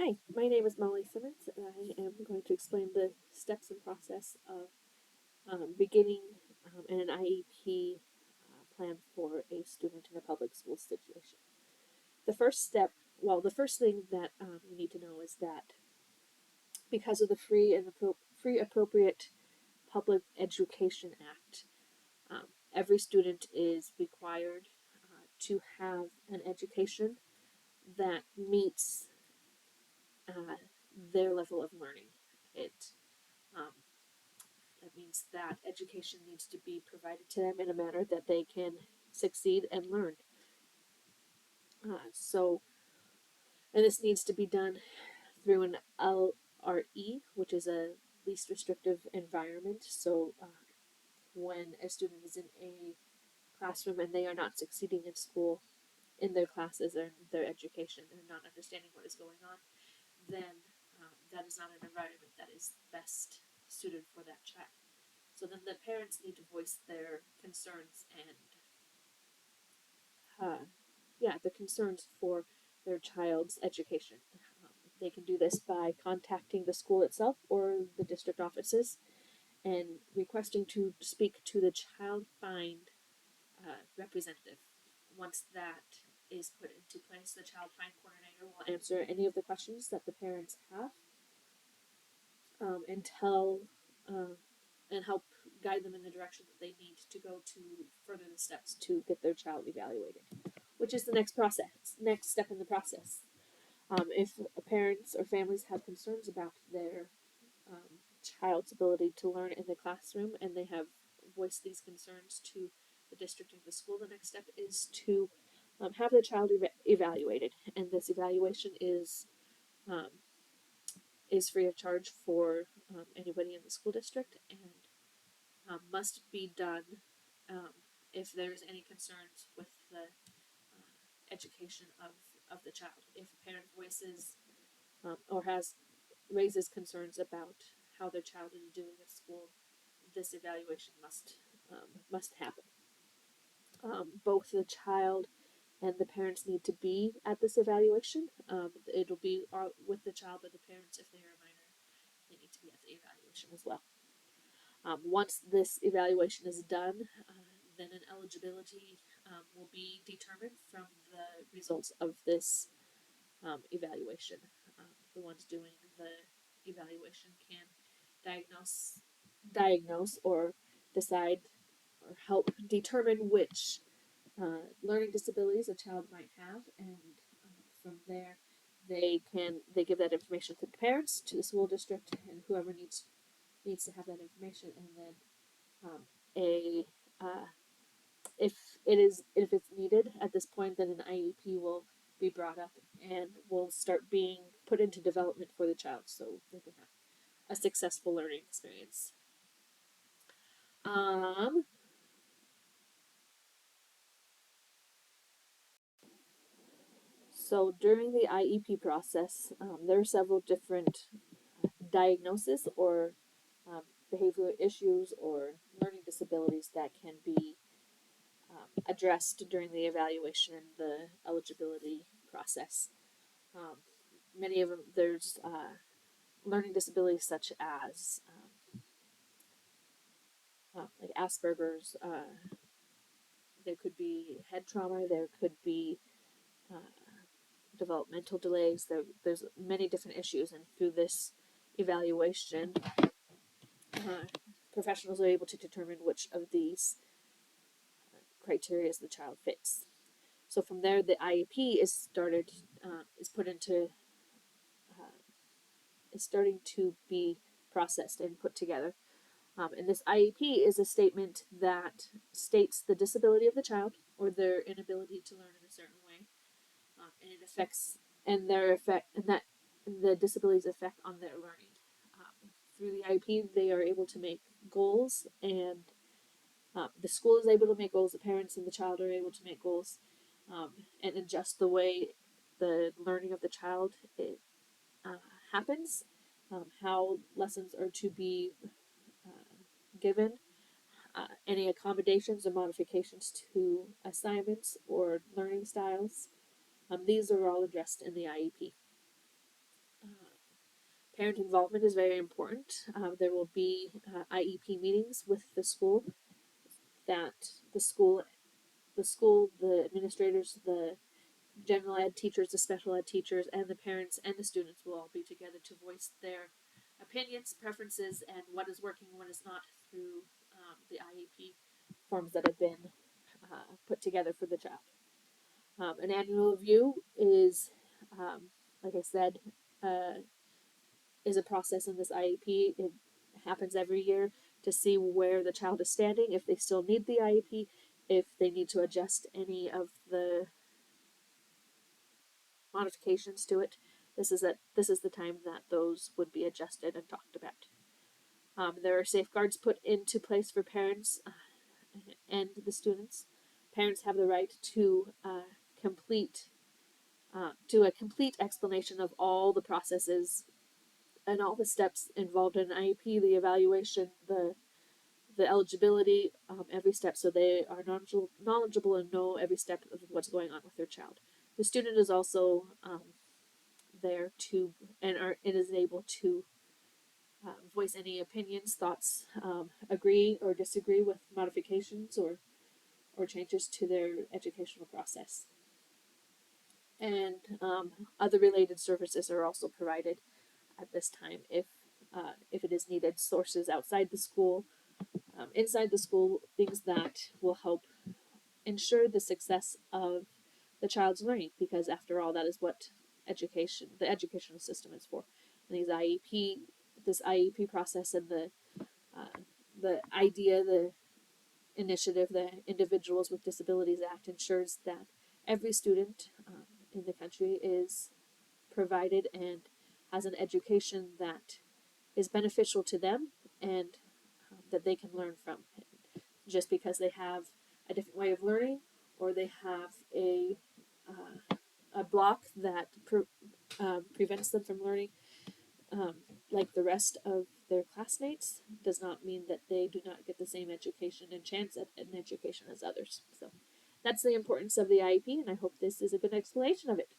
Hi, my name is Molly Simmons, and I am going to explain the steps and process of beginning an IEP plan for a student in a public school situation. The first step, the first thing that you need to know is that because of the Free Appropriate Public Education Act, every student is required to have an education that meets their level of learning. It um, That means that education needs to be provided to them in a manner that they can succeed and learn. So, and this needs to be done through an LRE, which is a least restrictive environment. So, when a student is in a classroom and they are not succeeding in school, in their classes or in their education, and not understanding what is going on, then that is not an environment that is best suited for that child. So then the parents need to voice their concerns and the concerns for their child's education. They can do this by contacting the school itself or the district offices and requesting to speak to the child find representative. Once that is put into place, the child find coordinator will answer any of the questions that the parents have and tell and help guide them in the direction that they need to go to further the steps to get their child evaluated, which is the next step in the process. If parents or families have concerns about their child's ability to learn in the classroom and they have voiced these concerns to the district or the school, the next step is to have the child evaluated, and this evaluation um, is free of charge for anybody in the school district and must be done um, if there's any concerns with the education of the child. If a parent voices or raises concerns about how their child is doing at school, this evaluation must happen. Both the child and the parents need to be at this evaluation. It'll be with the child, but the parents, if they are a minor, they need to be at the evaluation as well. Once this evaluation is done, then an eligibility will be determined from the results of this evaluation. The ones doing the evaluation can diagnose or decide or help determine which learning disabilities a child might have, and from there they give that information to the parents, to the school district, and whoever needs to have that information, and then a if it's needed at this point, then an IEP will be brought up and will start being put into development for the child, so they can have a successful learning experience. Um, so during the IEP process, there are several different diagnoses or behavioral issues or learning disabilities that can be addressed during the evaluation and the eligibility process. Um, Many of them, there's learning disabilities such as like Asperger's. There could be head trauma. There could be developmental delays. There's many different issues, and through this evaluation, professionals are able to determine which of these criteria the child fits. So from there, the IEP is put into, is starting to be processed and put together. And this IEP is a statement that states the disability of the child or their inability to learn in a certain way, and it affects and their effect and that the disability's effect on their learning. Through the IEP, they are able to make goals, and the school is able to make goals. The parents and the child are able to make goals and adjust the way the learning of the child happens, how lessons are to be given, any accommodations or modifications to assignments or learning styles. These are all addressed in the IEP. Parent involvement is very important. There will be IEP meetings with the school that the administrators, the general ed teachers, the special ed teachers, and the parents and the students will all be together to voice their opinions, preferences, and what is working and what is not through the IEP forms that have been put together for the child. An annual review is, like I said, is a process in this IEP. It happens every year to see where the child is standing, if they still need the IEP, if they need to adjust any of the modifications to it. This is the time that those would be adjusted and talked about. There are safeguards put into place for parents and the students. Parents have the right to a complete explanation of all the processes and all the steps involved in an IEP, the evaluation, the eligibility, every step, so they are knowledgeable and know every step of what's going on with their child. The student is also there to and is able to voice any opinions, thoughts, agree or disagree with modifications or changes to their educational process. And other related services are also provided at this time if it is needed. Sources outside the school, inside the school, things that will help ensure the success of the child's learning, because after all, that is what the educational system is for. And this IEP process and the idea, the initiative, the Individuals with Disabilities Act ensures that every student in the country is provided and has an education that is beneficial to them and that they can learn from. Just because they have a different way of learning or they have a block that prevents them from learning like the rest of their classmates does not mean that they do not get the same education and chance at an education as others. So that's the importance of the IEP, and I hope this is a good explanation of it.